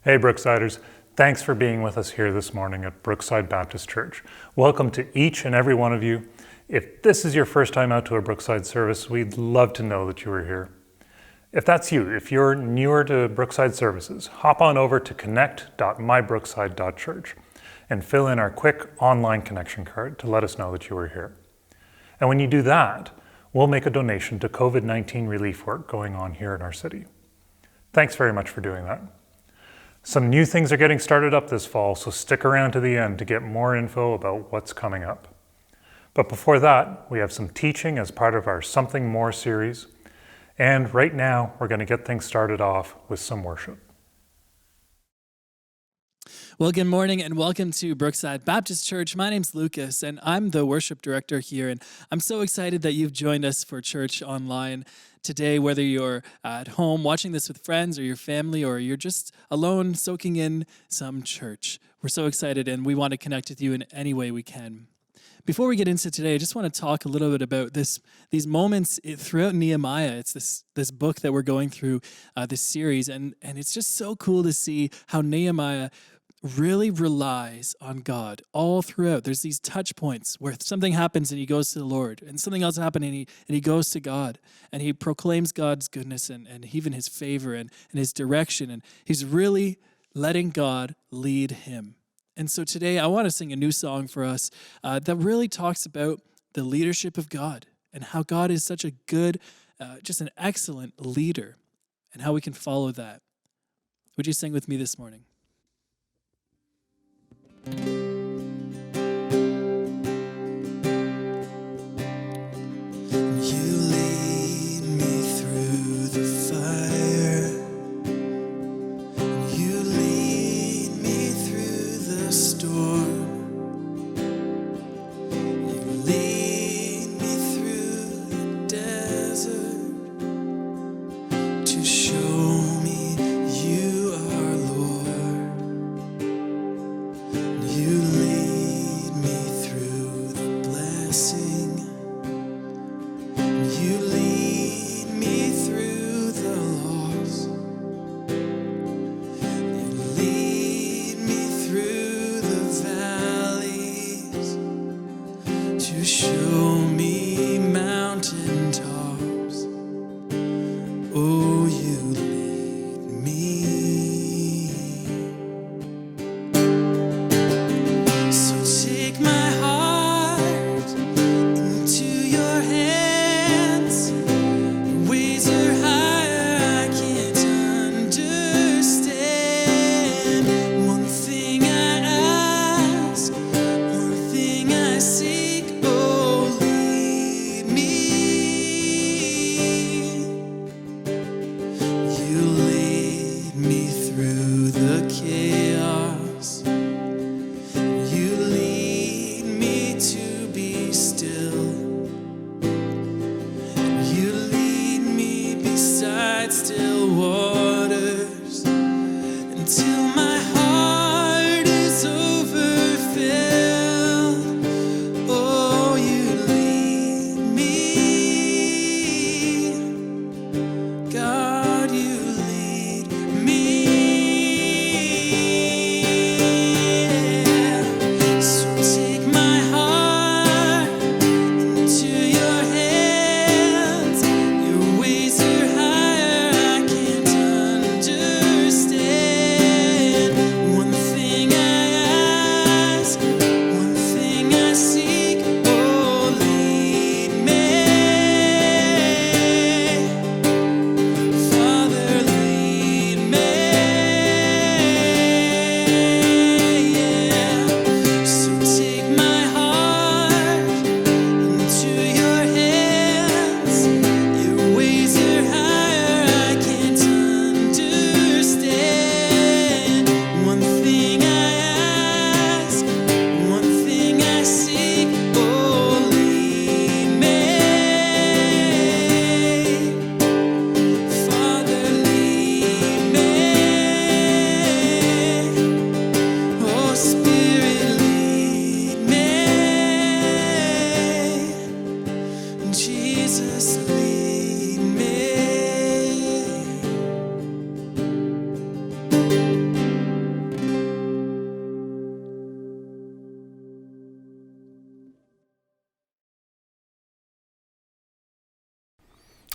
Hey Brooksiders, thanks for being with us here this morning at Brookside Baptist Church. Welcome to each and every one of you. If this is your first time out to a Brookside service, we'd love to know that you are here. If that's you, if you're newer to Brookside services, hop on over to connect.mybrookside.church and fill in our quick online connection card to let us know that you are here. And when you do that, we'll make a donation to COVID-19 relief work going on here in our city. Thanks very much for doing that. Some new things are getting started up this fall, so stick around to the end to get more info about what's coming up. But before that, we have some teaching as part of our Something More series. And right now, we're going to get things started off with some worship. Well, good morning and welcome to Brookside Baptist Church. My name's Lucas and I'm the worship director here. And I'm so excited that you've joined us for church online today, whether you're at home watching this with friends or your family, or you're just alone soaking in some church. We're so excited and we want to connect with you in any way we can. Before we get into today, I just want to talk a little bit about these moments throughout Nehemiah. It's this book that we're going through this series, and it's just so cool to see how Nehemiah really relies on God all throughout. There's these touch points where something happens and he goes to the Lord, and something else happens and he goes to God, and he proclaims God's goodness and even his favor and his direction, and he's really letting God lead him. And so today I want to sing a new song for us that really talks about the leadership of God and how God is such a good, just an excellent leader, and how we can follow that. Would you sing with me this morning?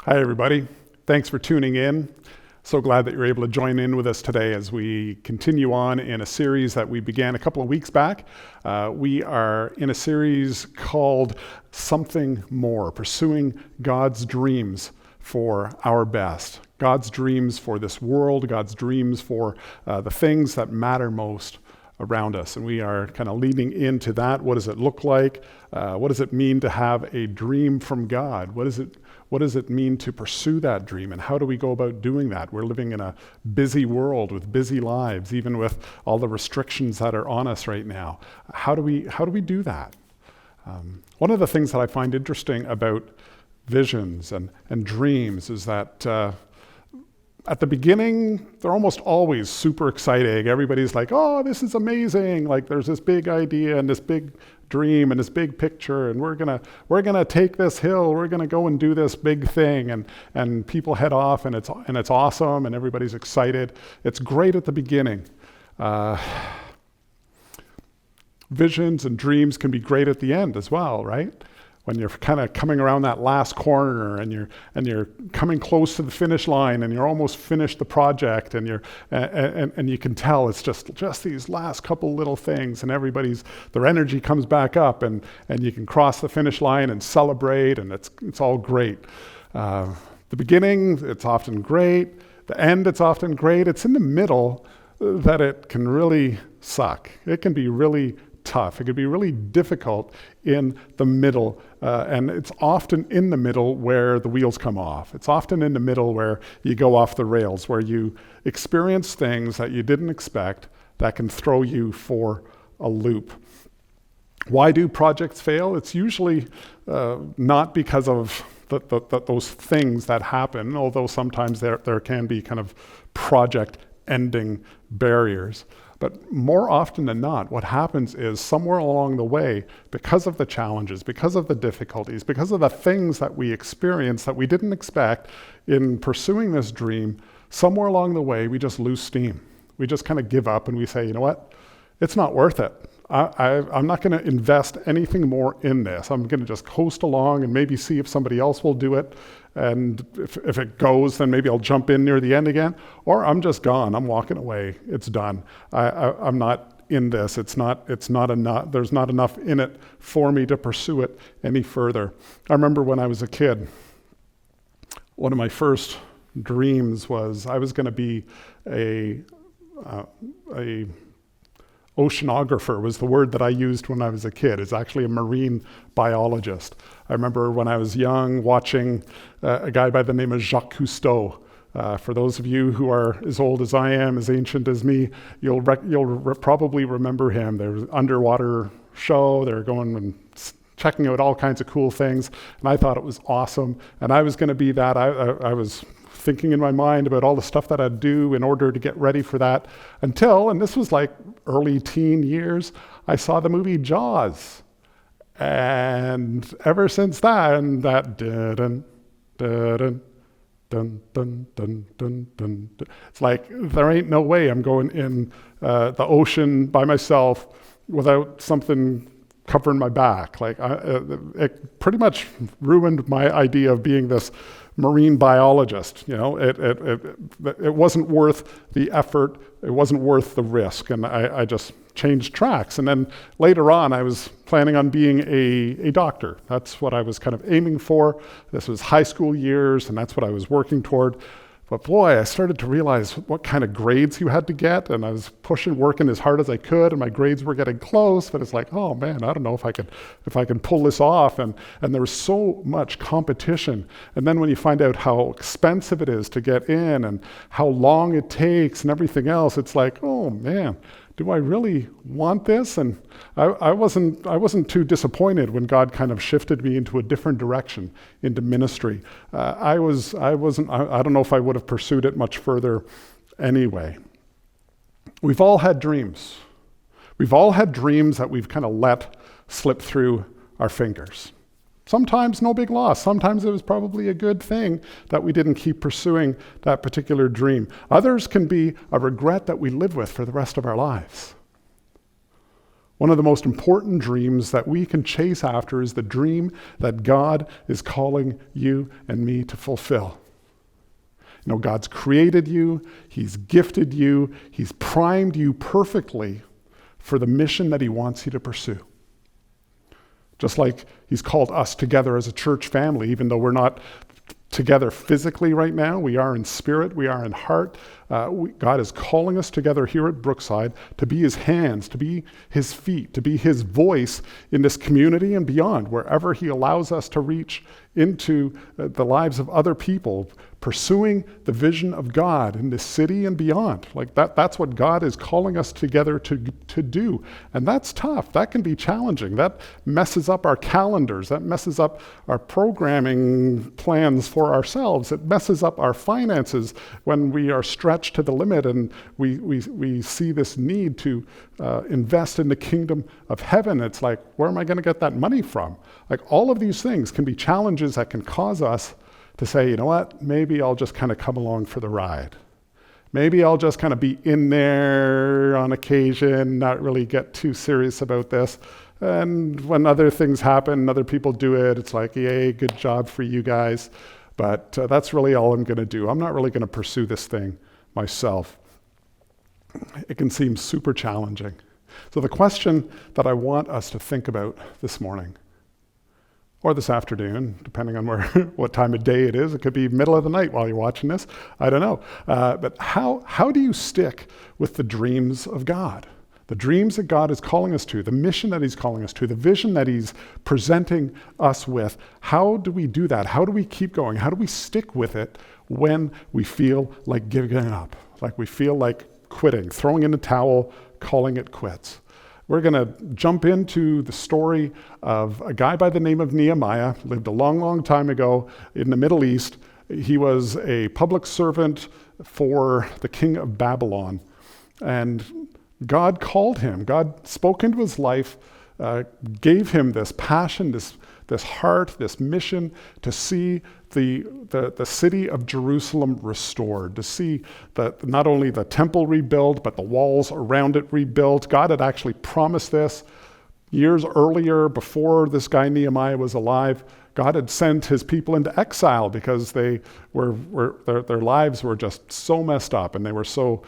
Hi, everybody. Thanks for tuning in. So glad that you're able to join in with us today as we continue on in a series that we began a couple of weeks back. We are in a series called Something More, Pursuing God's Dreams for Our Best. God's dreams for this world, God's dreams for the things that matter most around us. And we are kind of leading into that. What does it look like? What does it mean to have a dream from God? What does it mean to pursue that dream? And how do we go about doing that? We're living in a busy world with busy lives, even with all the restrictions that are on us right now. How do we do that? One of the things that I find interesting about visions and dreams is that at the beginning, they're almost always super exciting. Everybody's like, oh, this is amazing. Like there's this big idea and this big dream and this big picture, and we're gonna take this hill, we're gonna go and do this big thing, and people head off, and it's awesome, and everybody's excited. It's great at the beginning. Visions and dreams can be great at the end as well, right? When you're kind of coming around that last corner and you're coming close to the finish line and you're almost finished the project and you can tell it's just these last couple little things, and their energy comes back up and you can cross the finish line and celebrate, and it's all great. The beginning, it's often great. The end, it's often great. It's in the middle that it can really suck. It can be really tough. It could be really difficult in the middle, and it's often in the middle where the wheels come off. It's often in the middle where you go off the rails, where you experience things that you didn't expect that can throw you for a loop. Why do projects fail? It's usually not because of those things that happen, although sometimes there can be kind of project ending barriers. But more often than not, what happens is somewhere along the way, because of the challenges, because of the difficulties, because of the things that we experience that we didn't expect in pursuing this dream, somewhere along the way, we just lose steam. We just kind of give up and we say, you know what? It's not worth it. I'm not going to invest anything more in this. I'm going to just coast along and maybe see if somebody else will do it. And if it goes, then maybe I'll jump in near the end again. Or I'm just gone. I'm walking away. It's done. I'm not in this. It's not enough. There's not enough in it for me to pursue it any further. I remember when I was a kid, one of my first dreams was I was going to be a oceanographer was the word that I used when I was a kid. It's actually a marine biologist. I remember when I was young watching a guy by the name of Jacques Cousteau. For those of you who are as old as I am, as ancient as me, you'll probably remember him. There was an underwater show. They were going and checking out all kinds of cool things, and I thought it was awesome. And I was going to be that. I was thinking in my mind about all the stuff that I'd do in order to get ready for that until, and this was like early teen years, I saw the movie Jaws. And ever since then, that dun dun dun dun dun dun dun, it's like there ain't no way I'm going in the ocean by myself without something covering my back. Like it pretty much ruined my idea of being this marine biologist. You know, it wasn't worth the effort. It wasn't worth the risk, and I just changed tracks. And then later on, I was planning on being a doctor. That's what I was kind of aiming for. This was high school years, and that's what I was working toward. But boy, I started to realize what kind of grades you had to get, and I was working as hard as I could, and my grades were getting close, but it's like, oh man, I don't know if I can pull this off, and there was so much competition. And then when you find out how expensive it is to get in, and how long it takes, and everything else, it's like, oh man, do I really want this? And I wasn't too disappointed when God kind of shifted me into a different direction, into ministry. I don't know if I would have pursued it much further anyway. We've all had dreams. We've all had dreams that we've kind of let slip through our fingers. Sometimes no big loss. Sometimes it was probably a good thing that we didn't keep pursuing that particular dream. Others can be a regret that we live with for the rest of our lives. One of the most important dreams that we can chase after is the dream that God is calling you and me to fulfill. You know, God's created you, He's gifted you, He's primed you perfectly for the mission that He wants you to pursue. Just like He's called us together as a church family, even though we're not together physically right now, we are in spirit, we are in heart. God is calling us together here at Brookside to be His hands, to be His feet, to be His voice in this community and beyond, wherever He allows us to reach into the lives of other people, pursuing the vision of God in this city and beyond. Like that's what God is calling us together to do. And that's tough. That can be challenging. That messes up our calendars. That messes up our programming plans for ourselves. It messes up our finances when we are stretched to the limit and we see this need to invest in the kingdom of heaven. It's like, where am I going to get that money from? Like, all of these things can be challenges that can cause us to say, you know what, maybe I'll just kind of come along for the ride. Maybe I'll just kind of be in there on occasion, not really get too serious about this. And when other things happen, other people do it, it's like, yay, good job for you guys. But that's really all I'm going to do. I'm not really going to pursue this thing myself. It can seem super challenging. So the question that I want us to think about this morning, or this afternoon, depending on what time of day it is. It could be middle of the night while you're watching this. I don't know. But how do you stick with the dreams of God? The dreams that God is calling us to, the mission that He's calling us to, the vision that He's presenting us with. How do we do that? How do we keep going? How do we stick with it when we feel like giving up? Like we feel like quitting, throwing in the towel, calling it quits. We're going to jump into the story of a guy by the name of Nehemiah, lived a long, long time ago in the Middle East. He was a public servant for the king of Babylon. And God called him. God spoke into his life, gave him this passion, this heart, this mission to see the city of Jerusalem restored, to see that not only the temple rebuilt, but the walls around it rebuilt. God had actually promised this years earlier, before this guy Nehemiah was alive. God had sent His people into exile because their lives were just so messed up and they were so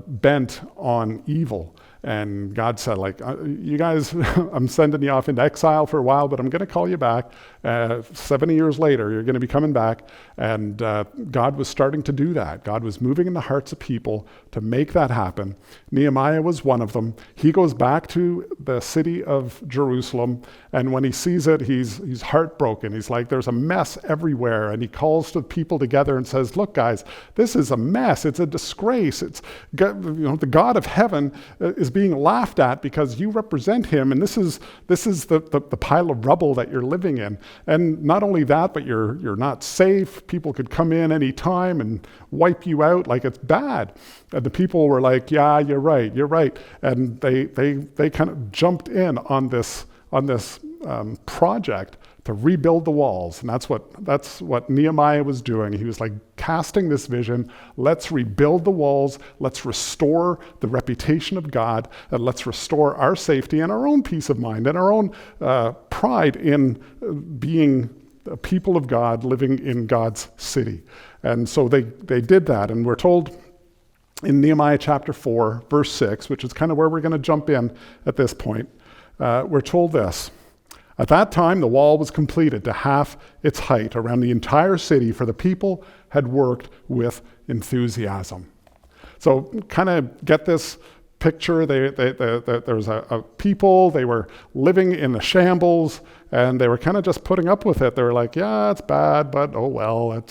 bent on evil. And God said, like, you guys, I'm sending you off into exile for a while, but I'm going to call you back. 70 years later, you're going to be coming back. And God was starting to do that. God was moving in the hearts of people to make that happen. Nehemiah was one of them. He goes back to the city of Jerusalem. And when he sees it, he's heartbroken. He's like, there's a mess everywhere. And he calls the people together and says, look, guys, this is a mess. It's a disgrace. It's, the God of heaven is being laughed at because you represent Him, and this is the pile of rubble that you're living in. And not only that, but you're not safe. People could come in any time and wipe you out. Like, it's bad. And the people were like, yeah, you're right. And they kind of jumped in on this project to rebuild the walls. And that's what Nehemiah was doing. He was like casting this vision. Let's rebuild the walls. Let's restore the reputation of God. And let's restore our safety and our own peace of mind and our own pride in being a people of God living in God's city. And so they did that. And we're told in Nehemiah chapter 4, verse 6, which is kind of where we're going to jump in at this point, we're told this. At that time, the wall was completed to half its height around the entire city, for the people had worked with enthusiasm. So kind of get this picture. There was a people, they were living in the shambles, and they were kind of just putting up with it. They were like, yeah, it's bad, but oh well,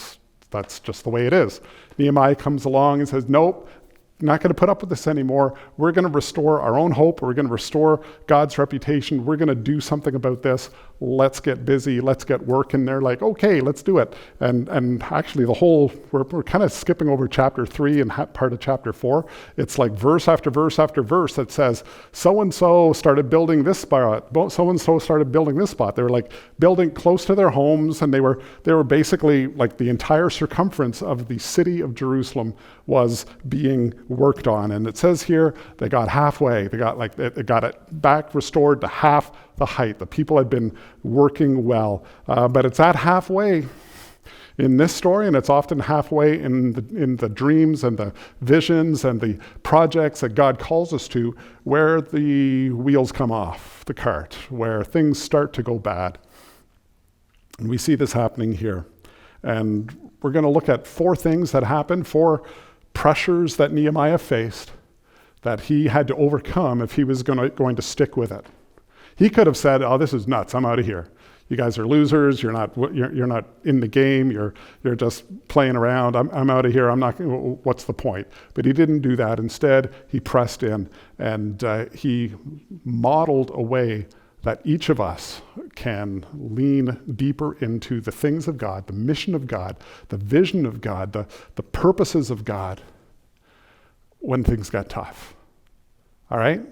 that's just the way it is. Nehemiah comes along and says, nope, not going to put up with this anymore. We're going to restore our own hope. We're going to restore God's reputation. We're going to do something about this. Let's get busy. Let's get working. They're like, okay, let's do it. And actually we're kind of skipping over chapter 3 and part of chapter 4. It's like verse after verse after verse that says, so-and-so started building this spot. So-and-so started building this spot. They were like building close to their homes, and they were basically like the entire circumference of the city of Jerusalem was being worked on. And it says here, they got halfway. They got it back restored to half the height. The people had been working well. But it's at halfway in this story, and it's often halfway in the dreams and the visions and the projects that God calls us to, where the wheels come off the cart, where things start to go bad. And we see this happening here. And we're going to look at 4 things that happened, 4 pressures that Nehemiah faced that he had to overcome if he was going to stick with it. He could have said, "Oh, this is nuts. I'm out of here. You guys are losers. You're not in the game. You're just playing around. I'm out of here. I'm not. What's the point?" But he didn't do that. Instead, he pressed in, and he modeled a way that each of us can lean deeper into the things of God, the mission of God, the vision of God, the purposes of God when things get tough. All right?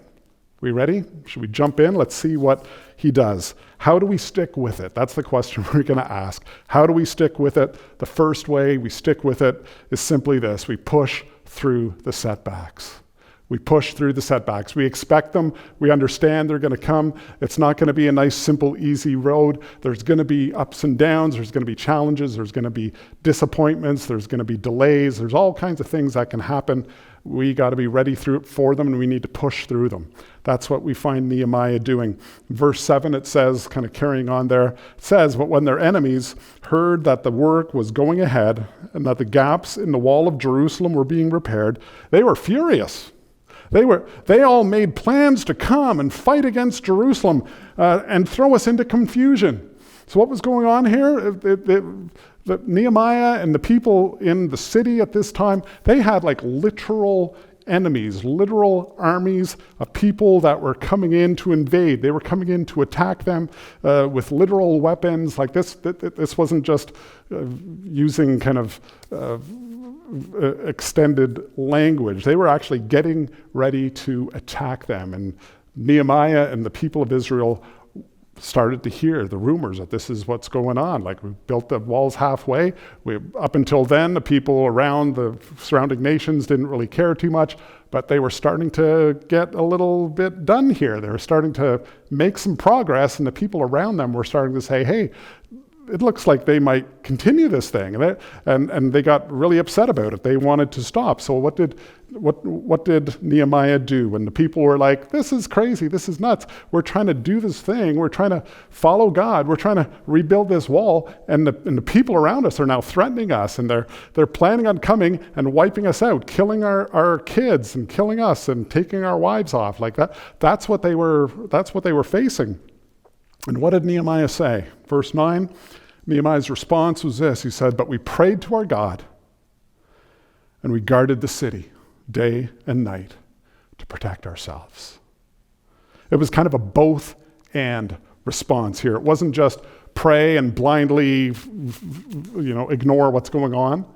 We ready? Should we jump in? Let's see what he does. How do we stick with it? That's the question we're going to ask. How do we stick with it? The first way we stick with it is simply this. We push through the setbacks. We push through the setbacks. We expect them. We understand they're going to come. It's not going to be a nice, simple, easy road. There's going to be ups and downs. There's going to be challenges. There's going to be disappointments. There's going to be delays. There's all kinds of things that can happen. We got to be ready for them, and we need to push through them. That's what we find Nehemiah doing. In verse 7, it says, kind of carrying on there, it says, "But when their enemies heard that the work was going ahead and that the gaps in the wall of Jerusalem were being repaired, they were furious. They all made plans to come and fight against Jerusalem and throw us into confusion." So what was going on here? The Nehemiah and the people in the city at this time, they had like literal enemies, literal armies of people that were coming in to invade. They were coming in to attack them with literal weapons. Like this wasn't just using kind of extended language. They were actually getting ready to attack them. And Nehemiah and the people of Israel started to hear the rumors that this is what's going on. Like, we built the walls halfway. Up until then, the people around the surrounding nations didn't really care too much, but they were starting to get a little bit done here. They were starting to make some progress, and the people around them were starting to say, "Hey, it looks like they might continue this thing," and they got really upset about it. They wanted to stop. So what did Nehemiah do when the people were like, "This is crazy, this is nuts. We're trying to do this thing. We're trying to follow God. We're trying to rebuild this wall, and the people around us are now threatening us, and they're planning on coming and wiping us out, killing our kids and killing us and taking our wives off." Like that. That's what they were facing. And what did Nehemiah say? Verse 9, Nehemiah's response was this. He said, "But we prayed to our God, and we guarded the city day and night to protect ourselves." It was kind of a both and response here. It wasn't just pray and blindly, ignore what's going on.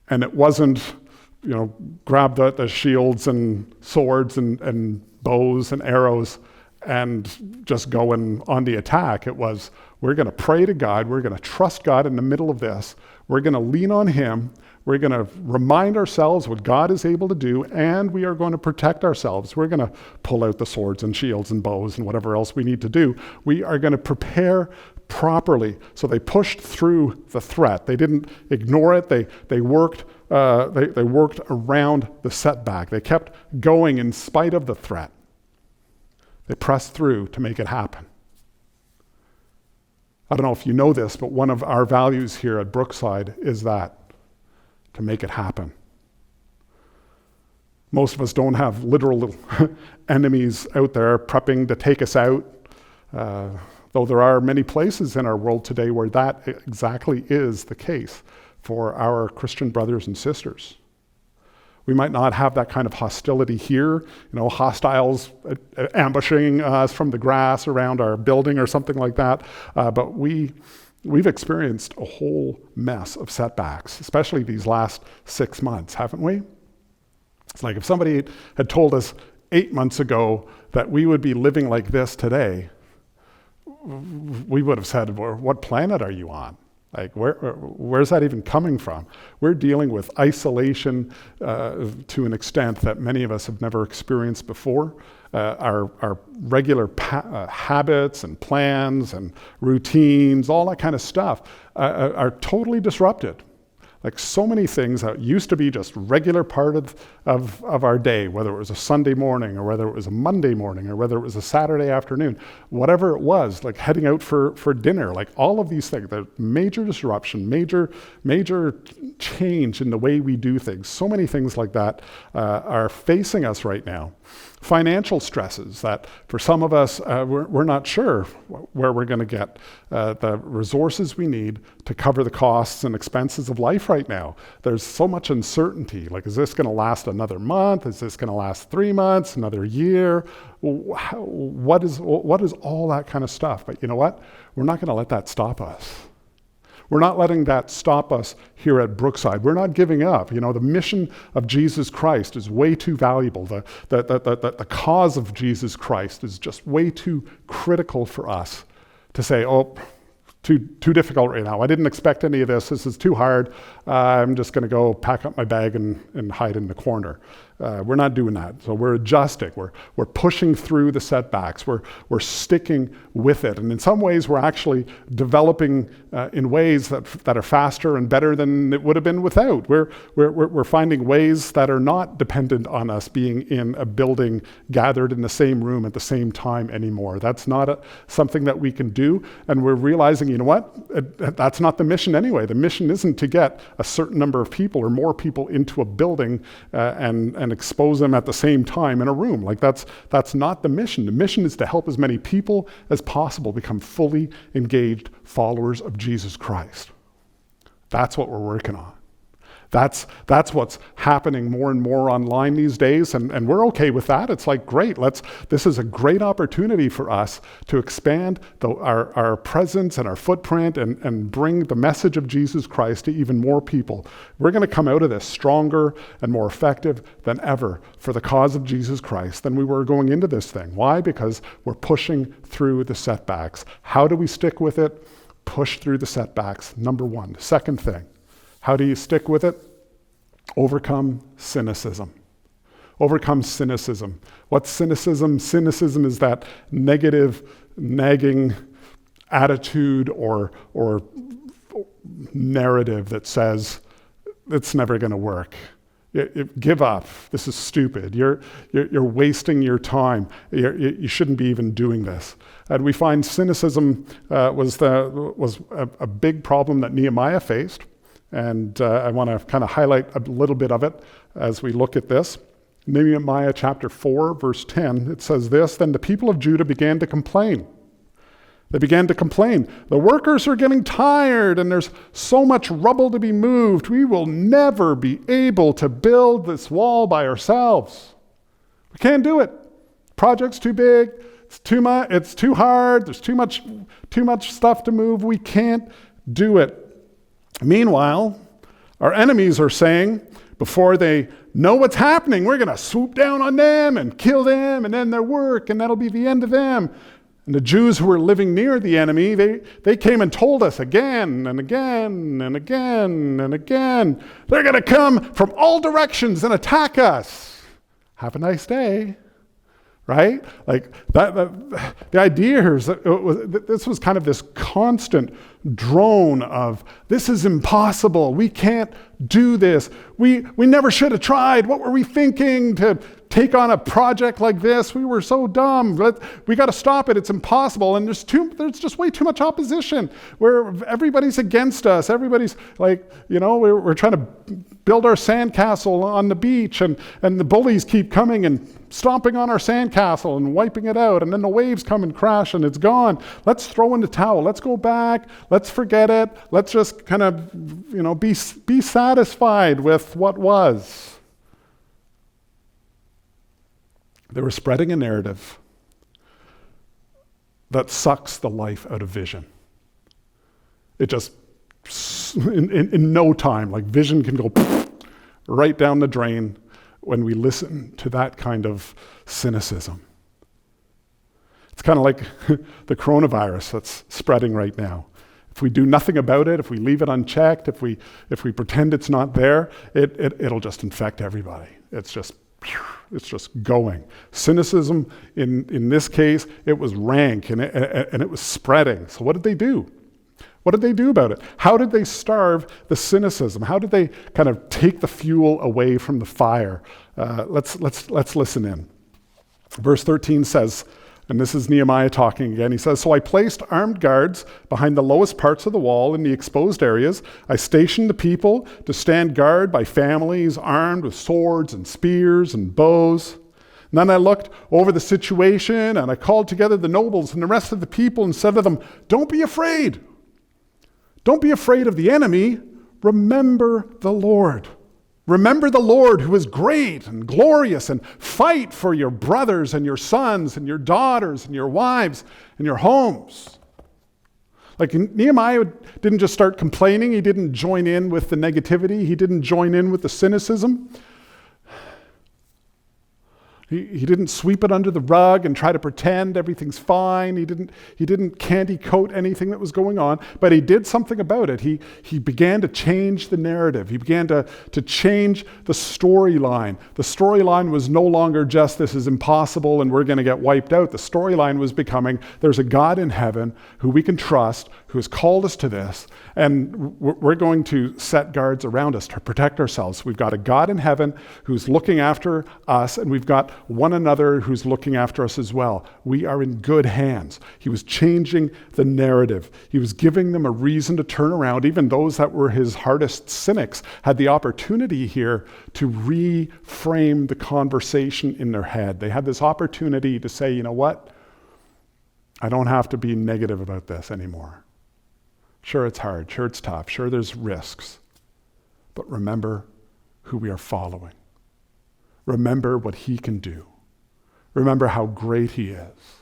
And it wasn't, grab the shields and swords and bows and arrows and just going on the attack. It was, we're going to pray to God. We're going to trust God in the middle of this. We're going to lean on Him. We're going to remind ourselves what God is able to do, and we are going to protect ourselves. We're going to pull out the swords and shields and bows and whatever else we need to do. We are going to prepare properly. So they pushed through the threat. They didn't ignore it. They worked around the setback. They kept going in spite of the threat. They pressed through to make it happen. I don't know if you know this, but one of our values here at Brookside is that, to make it happen. Most of us don't have literal enemies out there prepping to take us out, though there are many places in our world today where that exactly is the case for our Christian brothers and sisters. We might not have that kind of hostility here, hostiles ambushing us from the grass around our building or something like that. But we've experienced a whole mess of setbacks, especially these last 6 months, haven't we? It's like if somebody had told us 8 months ago that we would be living like this today, we would have said, "Well, what planet are you on?" Like, where's that even coming from? We're dealing with isolation to an extent that many of us have never experienced before. Our regular habits and plans and routines, all that kind of stuff, are totally disrupted. Like so many things that used to be just regular part of our day, whether it was a Sunday morning or whether it was a Monday morning or whether it was a Saturday afternoon, whatever it was, like heading out for dinner, like all of these things, the major disruption, major change in the way we do things. So many things like that are facing us right now. Financial stresses that for some of us, we're not sure where we're going to get the resources we need to cover the costs and expenses of life right now. There's so much uncertainty. Like, is this going to last another month? Is this going to last 3 months, another year? What is all that kind of stuff? But you know what? We're not going to let that stop us. We're not letting that stop us here at Brookside. We're not giving up. You know, the mission of Jesus Christ is way too valuable. The cause of Jesus Christ is just way too critical for us to say, oh, too difficult right now. I didn't expect any of this. This is too hard. I'm just going to go pack up my bag and hide in the corner. We're not doing that. So we're adjusting. We're pushing through the setbacks. We're sticking with it. And in some ways, we're actually developing in ways that are faster and better than it would have been without. We're finding ways that are not dependent on us being in a building gathered in the same room at the same time anymore. That's not something that we can do. And we're realizing, you know what? That's not the mission anyway. The mission isn't to get a certain number of people or more people into a building and expose them at the same time in a room. Like that's not the mission. The mission is to help as many people as possible become fully engaged followers of Jesus Christ. That's what we're working on. That's what's happening more and more online these days, and we're okay with that. It's like, great, this is a great opportunity for us to expand our presence and our footprint and bring the message of Jesus Christ to even more people. We're going to come out of this stronger and more effective than ever for the cause of Jesus Christ than we were going into this thing. Why? Because we're pushing through the setbacks. How do we stick with it? Push through the setbacks, number one. Second thing, how do you stick with it? Overcome cynicism. Overcome cynicism. What's cynicism? Cynicism is that negative, nagging attitude or narrative that says, it's never going to work. Give up. This is stupid. You're wasting your time. You shouldn't be even doing this. And we find cynicism was a big problem that Nehemiah faced. And I want to kind of highlight a little bit of it as we look at this. Nehemiah chapter 4, verse 10, it says this, "Then the people of Judah began to complain. They began to complain. The workers are getting tired and there's so much rubble to be moved. We will never be able to build this wall by ourselves. We can't do it. Project's too big. It's too much. It's too hard. There's too much stuff to move. We can't do it." Meanwhile, our enemies are saying, before they know what's happening, we're going to swoop down on them and kill them and end their work, and that'll be the end of them. And the Jews who were living near the enemy, they came and told us again and again and again and again, they're going to come from all directions and attack us. Have a nice day. Right? Like the idea here is that this was kind of this constant drone of, this is impossible. We can't do this. We never should have tried. What were we thinking to take on a project like this? We were so dumb. We got to stop it. It's impossible. And there's just way too much opposition where everybody's against us. Everybody's like, we're trying to build our sandcastle on the beach and the bullies keep coming and stomping on our sandcastle and wiping it out, and then the waves come and crash and it's gone. Let's throw in the towel. Let's go back. Let's forget it. Let's just kind of, be satisfied with what was. They were spreading a narrative that sucks the life out of vision. It just, in no time, like vision can go right down the drain when we listen to that kind of cynicism. It's kind of like the coronavirus that's spreading right now. If we do nothing about it, if we leave it unchecked, if we pretend it's not there, it'll just infect everybody. It's just going. Cynicism, in this case, it was rank and it was spreading. So what did they do? What did they do about it? How did they starve the cynicism? How did they kind of take the fuel away from the fire? Let's listen in. Verse 13 says, and this is Nehemiah talking again. He says, "So I placed armed guards behind the lowest parts of the wall in the exposed areas. I stationed the people to stand guard by families armed with swords and spears and bows. And then I looked over the situation and I called together the nobles and the rest of the people and said to them, 'Don't be afraid. Don't be afraid of the enemy. Remember the Lord. Remember the Lord who is great and glorious, and fight for your brothers and your sons and your daughters and your wives and your homes.'" Like, Nehemiah didn't just start complaining. He didn't join in with the negativity. He didn't join in with the cynicism. He didn't sweep it under the rug and try to pretend everything's fine. He didn't candy coat anything that was going on, but he did something about it. He began to change the narrative. He began to change the storyline. The storyline was no longer just this is impossible and we're going to get wiped out. The storyline was becoming there's a God in heaven who we can trust, who has called us to this, and we're going to set guards around us to protect ourselves. We've got a God in heaven who's looking after us, and we've got one another who's looking after us as well. We are in good hands. He was changing the narrative. He was giving them a reason to turn around. Even those that were his hardest cynics had the opportunity here to reframe the conversation in their head. They had this opportunity to say, you know what? I don't have to be negative about this anymore. Sure, it's hard. Sure, it's tough. Sure, there's risks. But remember who we are following. Remember what he can do. Remember how great he is.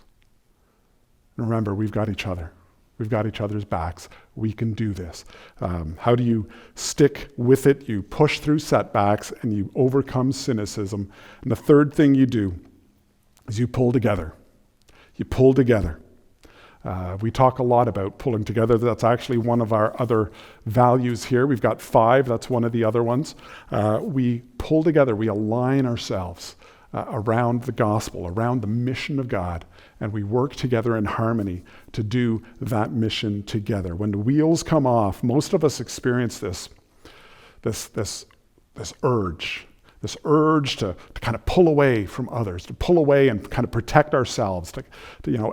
And remember, we've got each other. We've got each other's backs. We can do this. How do you stick with it? You push through setbacks and you overcome cynicism. And the third thing you do is you pull together. You pull together. We talk a lot about pulling together. That's actually one of our other values here. We've got 5. That's one of the other ones. We pull together. We align ourselves around the gospel, around the mission of God, and we work together in harmony to do that mission together. When the wheels come off, most of us experience this urge. This urge to kind of pull away from others, to pull away and kind of protect ourselves, to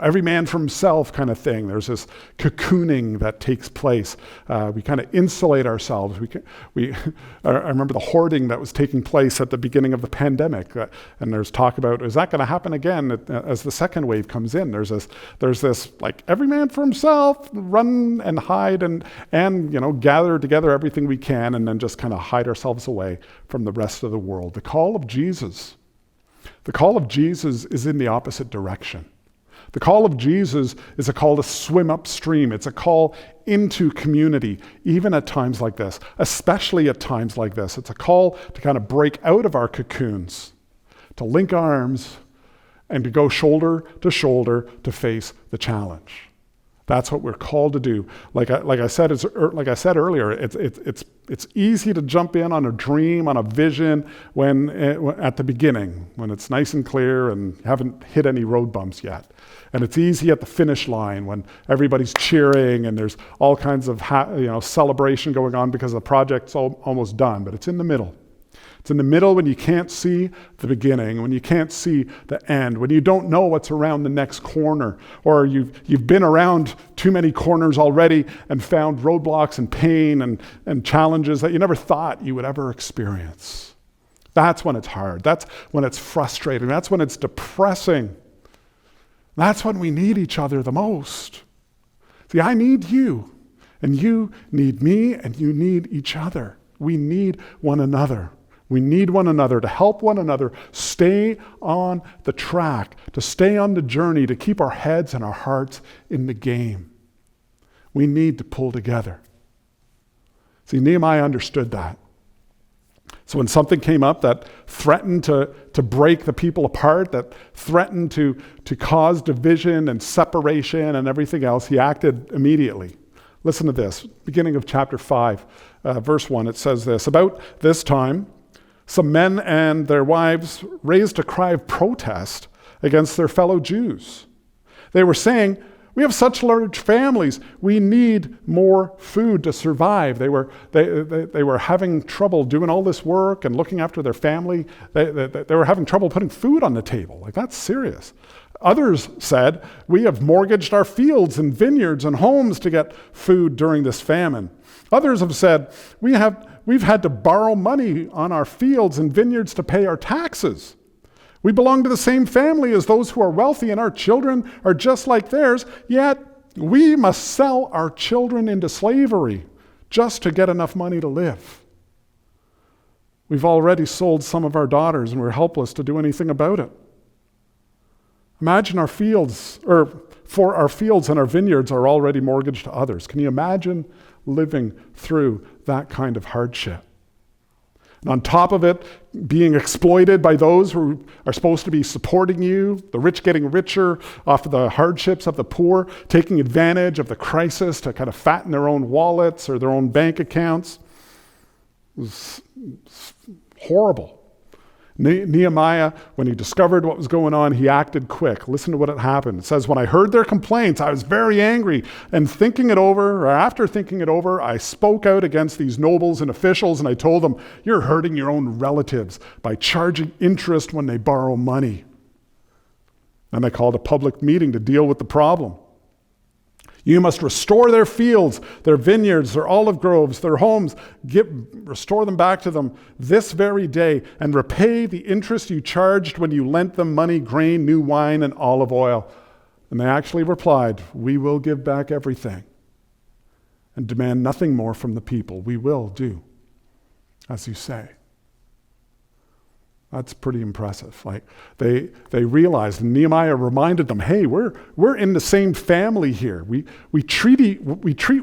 every man for himself kind of thing. There's this cocooning that takes place. We kind of insulate ourselves. I remember the hoarding that was taking place at the beginning of the pandemic, and there's talk about, is that going to happen again as the second wave comes in? There's this like every man for himself, run and hide and gather together everything we can, and then just kind of hide ourselves away from the rest of the world. The call of Jesus is in the opposite direction. The call of Jesus is a call to swim upstream. It's a call into community, even at times like this, especially at times like this. It's a call to kind of break out of our cocoons, to link arms, and to go shoulder to face the challenge. That's what we're called to do. Like I said earlier, it's easy to jump in on a dream, on a vision when at the beginning, when it's nice and clear and haven't hit any road bumps yet. And it's easy at the finish line when everybody's cheering and there's all kinds of celebration going on because the project's almost done. But it's in the middle. It's in the middle when you can't see the beginning, when you can't see the end, when you don't know what's around the next corner, or you've been around too many corners already and found roadblocks and pain and challenges that you never thought you would ever experience. That's when it's hard. That's when it's frustrating. That's when it's depressing. That's when we need each other the most. See, I need you, and you need me, and you need each other. We need one another. We need one another to help one another stay on the track, to stay on the journey, to keep our heads and our hearts in the game. We need to pull together. See, Nehemiah understood that. So when something came up that threatened to break the people apart, that threatened to cause division and separation and everything else, he acted immediately. Listen to this, beginning of chapter 5, verse 1, it says this, "About this time, some men and their wives raised a cry of protest against their fellow Jews. They were saying, 'We have such large families. We need more food to survive.'" They were having trouble doing all this work and looking after their family. They were having trouble putting food on the table. Like, that's serious. Others said, "We have mortgaged our fields and vineyards and homes to get food during this famine." Others have said, We've had to borrow money on our fields and vineyards to pay our taxes. We belong to the same family as those who are wealthy, and our children are just like theirs, yet we must sell our children into slavery just to get enough money to live. We've already sold some of our daughters, and we're helpless to do anything about it. Imagine our fields and our vineyards are already mortgaged to others. Can you imagine living through that kind of hardship? And on top of it, being exploited by those who are supposed to be supporting you, the rich getting richer off of the hardships of the poor, taking advantage of the crisis to kind of fatten their own wallets or their own bank accounts. It was horrible. Nehemiah, when he discovered what was going on, he acted quick. Listen to what had happened. It says, "When I heard their complaints, I was very angry. And after thinking it over, I spoke out against these nobles and officials, and I told them, 'You're hurting your own relatives by charging interest when they borrow money.' And I called a public meeting to deal with the problem. 'You must restore their fields, their vineyards, their olive groves, their homes. Restore them back to them this very day, and repay the interest you charged when you lent them money, grain, new wine, and olive oil.' And they actually replied, 'We will give back everything and demand nothing more from the people. We will do as you say.'" That's pretty impressive. Like they realized, and Nehemiah reminded them, "Hey, we're in the same family here. We treat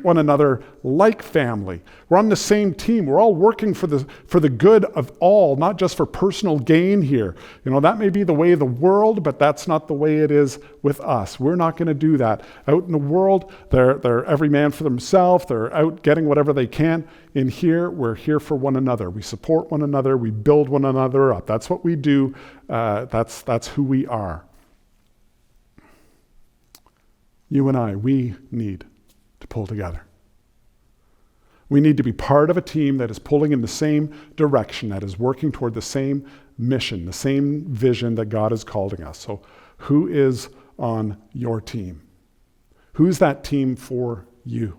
one another like family. We're on the same team. We're all working for the good of all, not just for personal gain here. You know, that may be the way of the world, but that's not the way it is with us. We're not going to do that. Out in the world, they're every man for themselves. They're out getting whatever they can. In here, we're here for one another. We support one another. We build one another up. That's what we do. That's who we are." You and I, we need to pull together. We need to be part of a team that is pulling in the same direction, that is working toward the same mission, the same vision that God is calling us. So who is on your team? Who's that team for you?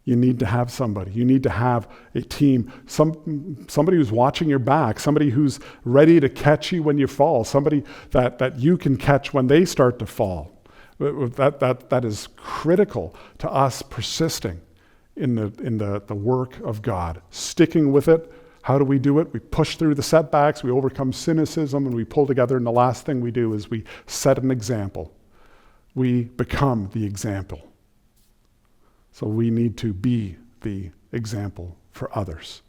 You need to have somebody. You need to have a team, somebody who's watching your back, somebody who's ready to catch you when you fall, somebody that you can catch when they start to fall. That is critical to us persisting in the work of God, sticking with it. How do we do it? We push through the setbacks, we overcome cynicism, and we pull together, and the last thing we do is we set an example. We become the example. So we need to be the example for others.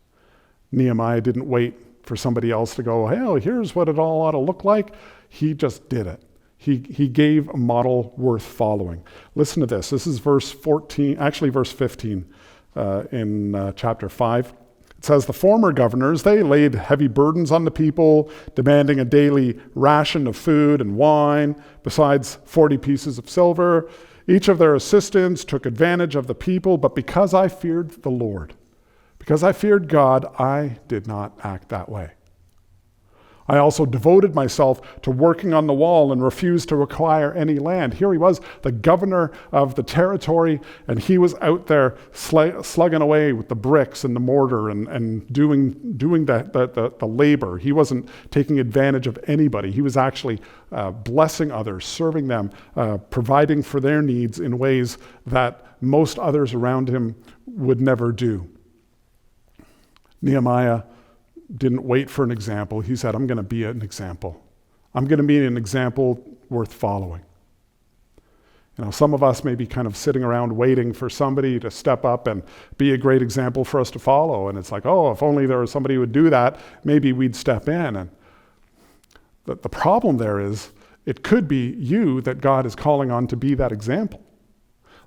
Nehemiah didn't wait for somebody else to go, "Hey, here's what it all ought to look like." He just did it. He gave a model worth following. Listen to this. This is verse 15 in chapter 5. It says, "The former governors, they laid heavy burdens on the people, demanding a daily ration of food and wine, besides 40 pieces of silver. Each of their assistants took advantage of the people, but because I feared the Lord, because I feared God, I did not act that way. I also devoted myself to working on the wall and refused to acquire any land." Here he was, the governor of the territory, and he was out there slugging away with the bricks and the mortar and doing the labor. He wasn't taking advantage of anybody. He was actually blessing others, serving them, providing for their needs in ways that most others around him would never do. Nehemiah didn't wait for an example. He said, "I'm going to be an example. I'm going to be an example worth following." You know, some of us may be kind of sitting around waiting for somebody to step up and be a great example for us to follow. And it's like, oh, if only there was somebody who would do that, maybe we'd step in. And the problem there is, it could be you that God is calling on to be that example.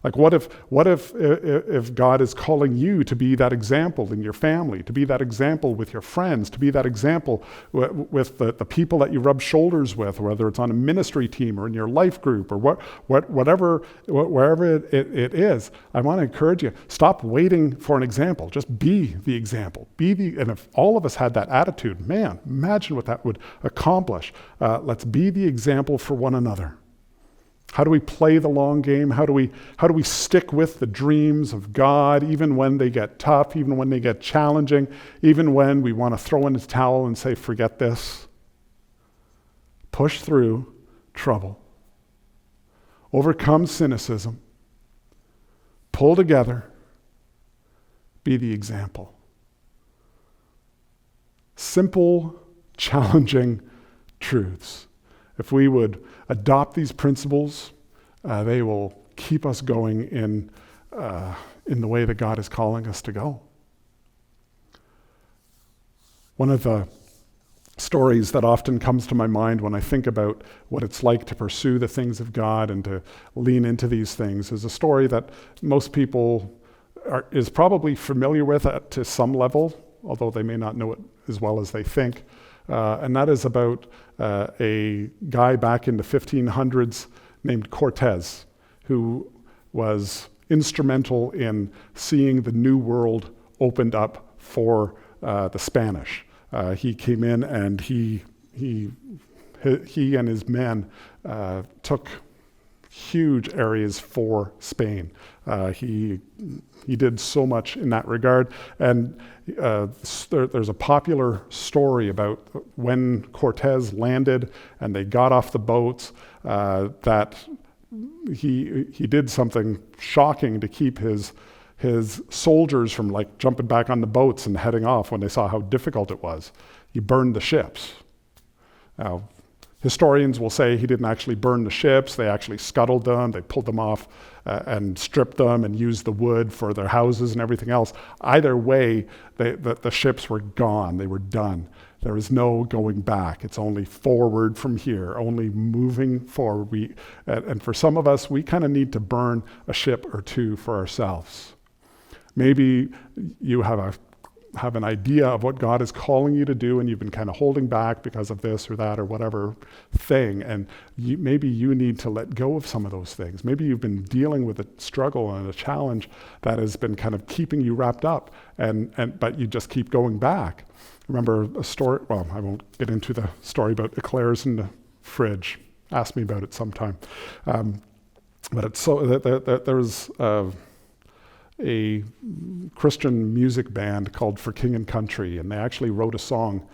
Like what if God is calling you to be that example in your family, to be that example with your friends, to be that example with the people that you rub shoulders with, whether it's on a ministry team or in your life group or wherever it is. I want to encourage you, stop waiting for an example. Just be the example. And if all of us had that attitude, man, imagine what that would accomplish. Let's be the example for one another. How do we play the long game? How do we stick with the dreams of God even when they get tough, even when they get challenging, even when we want to throw in the towel and say, forget this? Push through trouble. Overcome cynicism. Pull together. Be the example. Simple, challenging truths. If we would adopt these principles, they will keep us going in the way that God is calling us to go. One of the stories that often comes to my mind when I think about what it's like to pursue the things of God and to lean into these things is a story that most people is probably familiar with to some level, although they may not know it as well as they think. And that is about a guy back in the 1500s named Cortez, who was instrumental in seeing the New World opened up for the Spanish. He came in and he and his men took huge areas for Spain. He did so much in that regard. And there's a popular story about when Cortez landed and they got off the boats, that he did something shocking to keep his soldiers from like jumping back on the boats and heading off when they saw how difficult it was. He burned the ships. Now, historians will say he didn't actually burn the ships. They actually scuttled them. They pulled them off and stripped them and used the wood for their houses and everything else. Either way, the ships were gone. They were done. There is no going back. It's only forward from here, only moving forward. And for some of us, we kind of need to burn a ship or two for ourselves. Maybe you have an idea of what God is calling you to do and you've been kind of holding back because of this or that or whatever thing, and maybe you need to let go of some of those things. Maybe you've been dealing with a struggle and a challenge that has been kind of keeping you wrapped up, but you just keep going back. Remember a story, well, I won't get into the story about eclairs in the fridge. Ask me about it sometime. But it's so that there's a Christian music band called For King and Country, and they actually wrote a song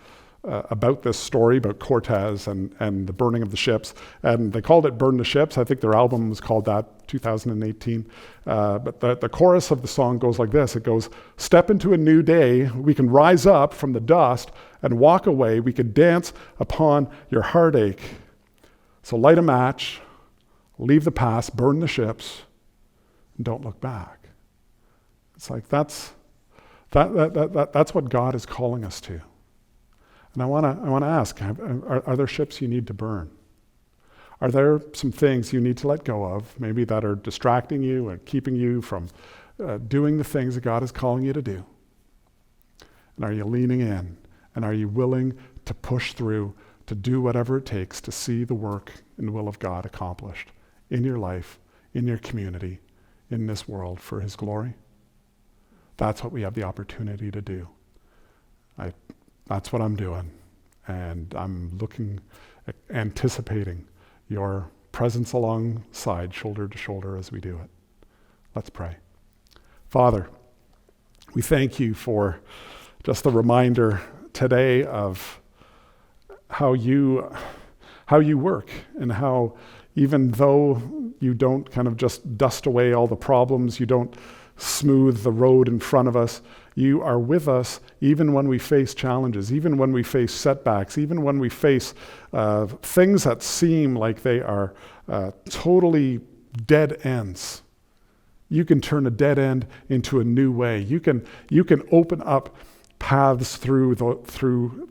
about this story, about Cortez and the burning of the ships, and they called it Burn the Ships. I think their album was called that, 2018. But the chorus of the song goes like this. It goes, "Step into a new day, we can rise up from the dust and walk away, we can dance upon your heartache. So light a match, leave the past, burn the ships, and don't look back." It's like that's what God is calling us to. And I want to ask, are there ships you need to burn? Are there some things you need to let go of, maybe that are distracting you and keeping you from doing the things that God is calling you to do? And are you leaning in? And are you willing to push through, to do whatever it takes to see the work and will of God accomplished in your life, in your community, in this world for His glory? That's what we have the opportunity to do. That's what I'm doing. And I'm anticipating your presence alongside, shoulder to shoulder as we do it. Let's pray. Father, we thank you for just the reminder today of how you work, and how even though you don't kind of just dust away all the problems, you don't smooth the road in front of us, you are with us even when we face challenges, even when we face setbacks, even when we face things that seem like they are totally dead ends. You can turn a dead end into a new way. You can open up paths through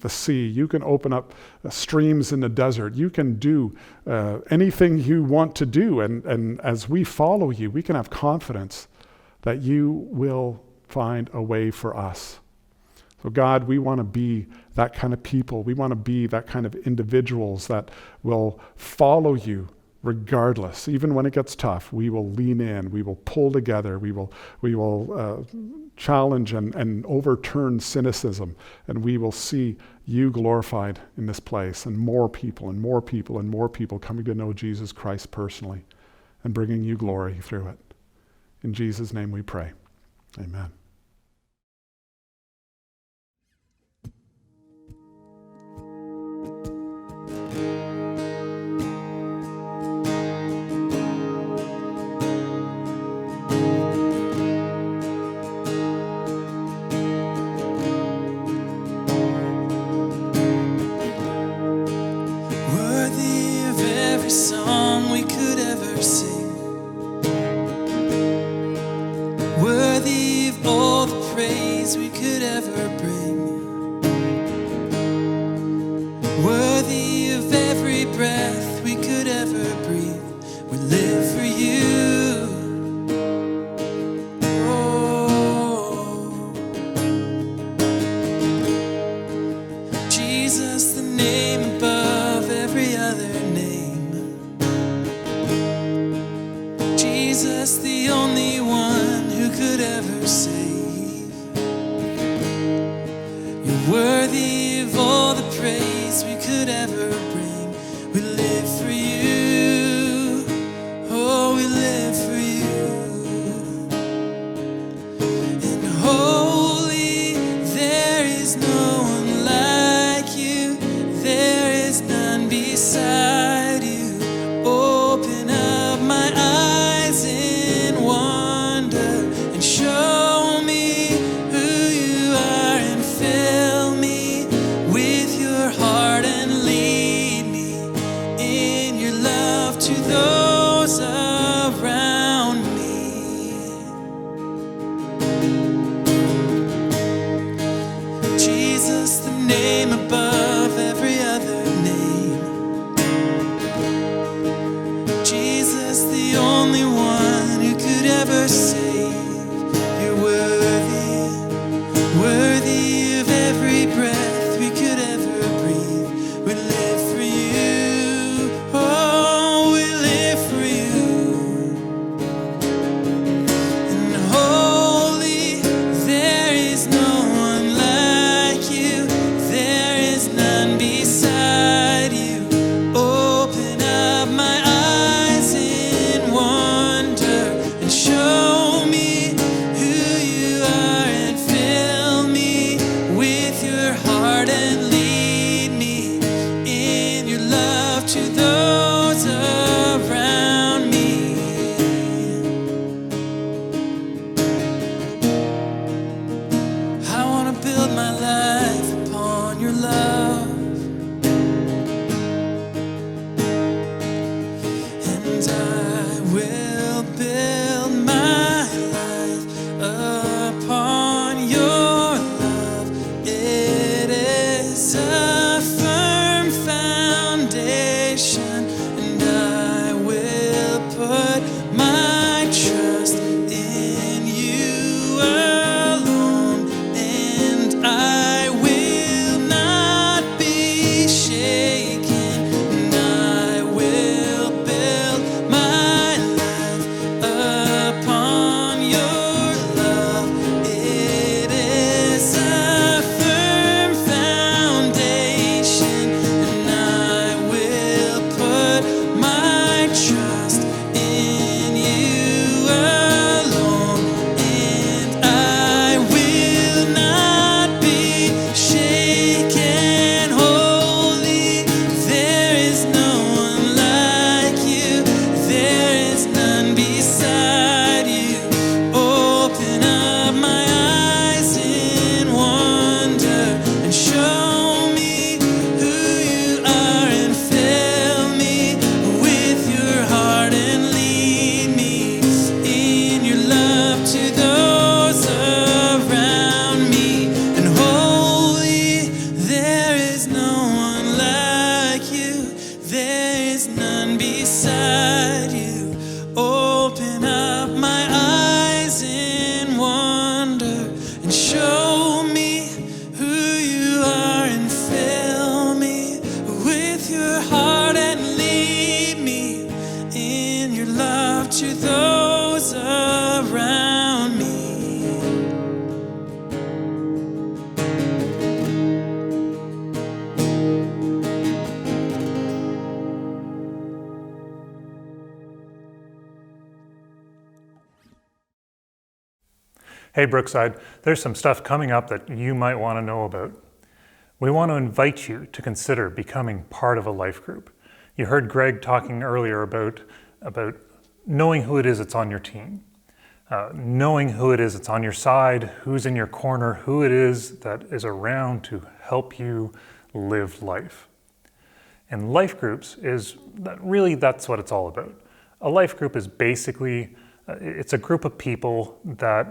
the sea. You can open up streams in the desert. You can do anything you want to do. And as we follow you, we can have confidence that you will find a way for us. So God, we want to be that kind of people. We want to be that kind of individuals that will follow you regardless. Even when it gets tough, we will lean in. We will pull together. We will challenge and overturn cynicism. And we will see you glorified in this place, and more people and more people and more people coming to know Jesus Christ personally and bringing you glory through it. In Jesus' name we pray. Amen. Worthy of every song we could ever sing, worthy of all the praise we could ever bring, worthy of every breath we could ever breathe. We live for you. Oh, Jesus, the name above every other name. Jesus, the only one who could ever save. You're worthy of all the praise we could ever bring. We live for you. Oh, we live for you. And holy, there is no one like you. There is none beside you. Open up my eyes in wonder and show me who you are, and fill me with your heart and lead me Hey Brookside, there's some stuff coming up that you might want to know about. We want to invite you to consider becoming part of a life group. You heard Greg talking earlier about knowing who it is that's on your team, knowing who it is that's on your side, who's in your corner, who it is that is around to help you live life. And life groups that's what it's all about. A life group is basically, it's a group of people that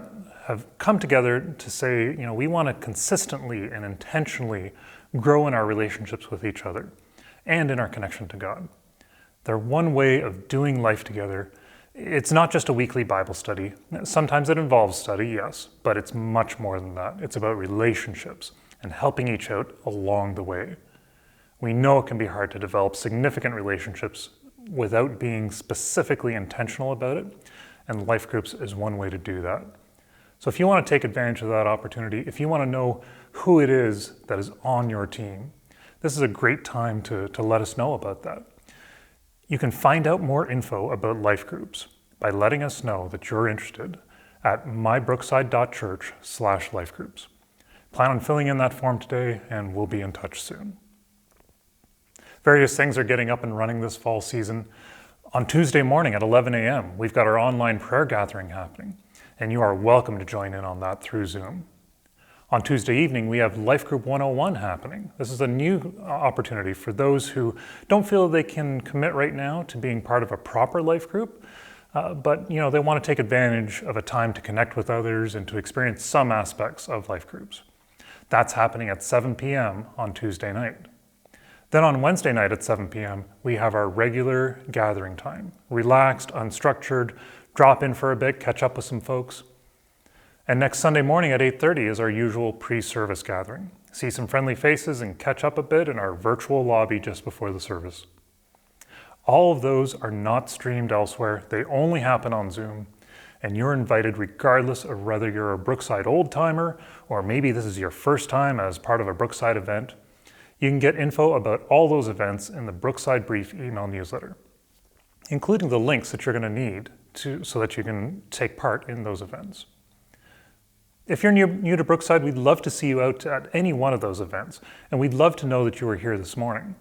have come together to say, we want to consistently and intentionally grow in our relationships with each other and in our connection to God. They're one way of doing life together. It's not just a weekly Bible study. Sometimes it involves study, yes, but it's much more than that. It's about relationships and helping each out along the way. We know it can be hard to develop significant relationships without being specifically intentional about it, and life groups is one way to do that. So if you want to take advantage of that opportunity, if you want to know who it is that is on your team, this is a great time to let us know about that. You can find out more info about life groups by letting us know that you're interested at mybrookside.church/lifegroups. Plan on filling in that form today, and we'll be in touch soon. Various things are getting up and running this fall season. On Tuesday morning at 11 a.m., we've got our online prayer gathering happening, and you are welcome to join in on that through Zoom. On Tuesday evening, we have Life Group 101 happening. This is a new opportunity for those who don't feel they can commit right now to being part of a proper life group, but they want to take advantage of a time to connect with others and to experience some aspects of life groups. That's happening at 7 p.m. on Tuesday night. Then on Wednesday night at 7 p.m., we have our regular gathering time. Relaxed, unstructured, drop in for a bit, catch up with some folks. And next Sunday morning at 8:30 is our usual pre-service gathering. See some friendly faces and catch up a bit in our virtual lobby just before the service. All of those are not streamed elsewhere. They only happen on Zoom. And you're invited regardless of whether you're a Brookside old-timer or maybe this is your first time as part of a Brookside event. You can get info about all those events in the Brookside Brief email newsletter, including the links that you're going to need so that you can take part in those events. If you're new to Brookside, we'd love to see you out at any one of those events, and we'd love to know that you were here this morning.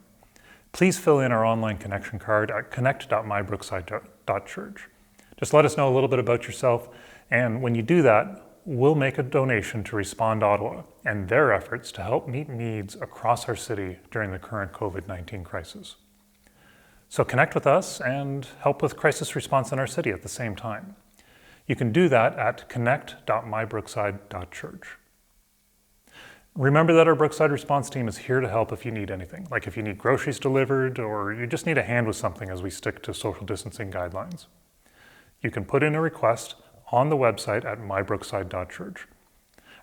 Please fill in our online connection card at connect.mybrookside.church. Just let us know a little bit about yourself, and when you do that, we'll make a donation to Respond Ottawa and their efforts to help meet needs across our city during the current COVID-19 crisis. So connect with us and help with crisis response in our city at the same time. You can do that at connect.mybrookside.church. Remember that our Brookside response team is here to help if you need anything, like if you need groceries delivered or you just need a hand with something as we stick to social distancing guidelines. You can put in a request on the website at mybrookside.church.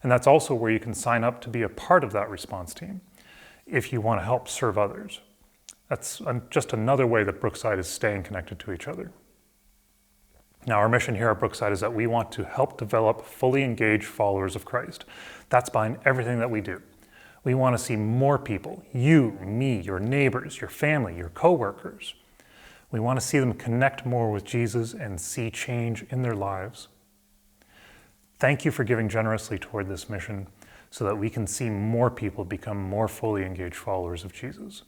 And that's also where you can sign up to be a part of that response team if you want to help serve others. That's just another way that Brookside is staying connected to each other. Now, our mission here at Brookside is that we want to help develop fully engaged followers of Christ. That's behind everything that we do. We want to see more people, you, me, your neighbors, your family, your coworkers. We want to see them connect more with Jesus and see change in their lives. Thank you for giving generously toward this mission so that we can see more people become more fully engaged followers of Jesus.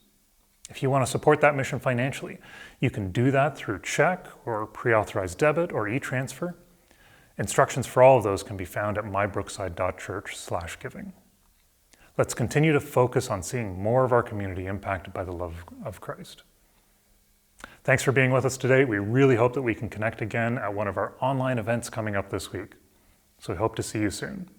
If you want to support that mission financially, you can do that through check or pre-authorized debit or e-transfer. Instructions for all of those can be found at mybrookside.church/giving. Let's continue to focus on seeing more of our community impacted by the love of Christ. Thanks for being with us today. We really hope that we can connect again at one of our online events coming up this week. So we hope to see you soon.